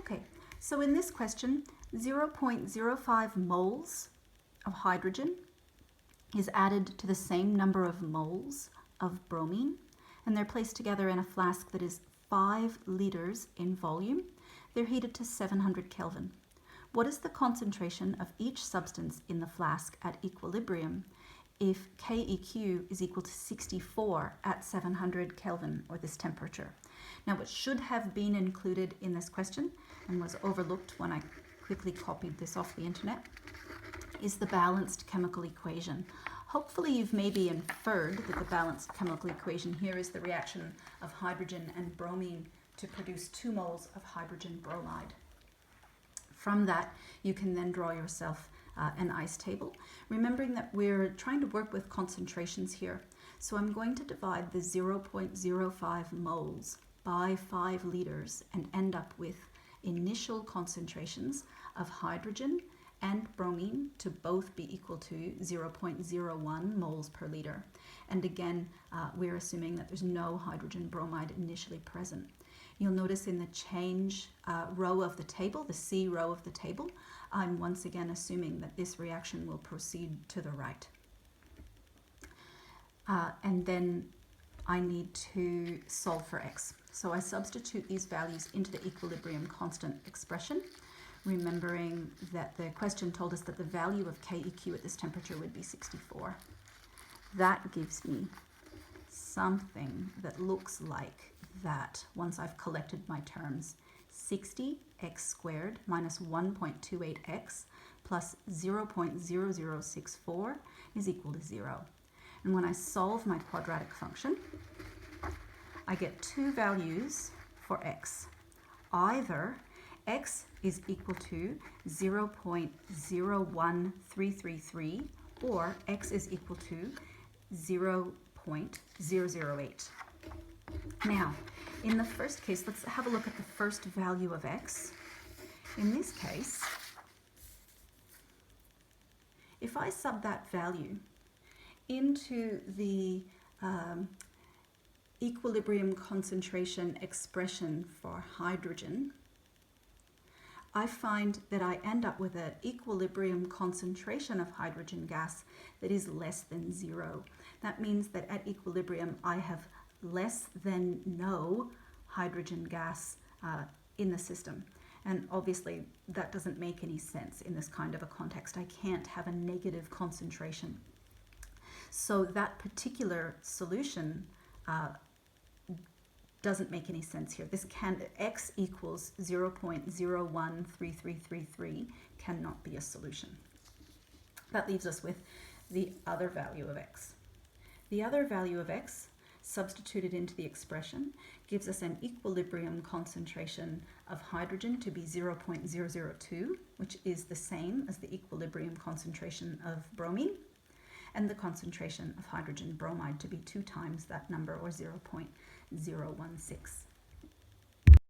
Okay, so in this question, 0.05 moles of hydrogen is added to the same number of moles of bromine, and they're placed together in a flask that is 5 liters in volume. They're heated to 700 Kelvin. What is the concentration of each substance in the flask at equilibrium if KEQ is equal to 64 at 700 Kelvin, or this temperature? Now, what should have been included in this question and was overlooked when I quickly copied this off the internet is the balanced chemical equation. Hopefully you've maybe inferred that the balanced chemical equation here is the reaction of hydrogen and bromine to produce 2 moles of hydrogen bromide. From that, you can then draw yourself an ice table, remembering that we're trying to work with concentrations here. So I'm going to divide the 0.05 moles by 5 liters and end up with initial concentrations of hydrogen and bromine to both be equal to 0.01 moles per liter. And again, we're assuming that there's no hydrogen bromide initially present. You'll notice in the change row of the table, the C row of the table, I'm once again assuming that this reaction will proceed to the right. And then I need to solve for X. So I substitute these values into the equilibrium constant expression, remembering that the question told us that the value of KEQ at this temperature would be 64. That gives me something that looks like that once I've collected my terms. 60x squared minus 1.28x plus 0.0064 is equal to 0. And when I solve my quadratic function, I get 2 values for x. Either x is equal to 0.01333 or x is equal to 0.008. Now, in the first case, let's have a look at the first value of x. In this case, if I sub that value into the equilibrium concentration expression for hydrogen, I find that I end up with an equilibrium concentration of hydrogen gas that is less than 0. That means that at equilibrium I have less than no hydrogen gas in the system. And obviously that doesn't make any sense in this kind of a context. I can't have a negative concentration. So that particular solution doesn't make any sense here. This x equals 0.013333 cannot be a solution. That leaves us with the other value of x. The other value of x substituted into the expression gives us an equilibrium concentration of hydrogen to be 0.002, which is the same as the equilibrium concentration of bromine, and the concentration of hydrogen bromide to be 2 times that number, or 0.016.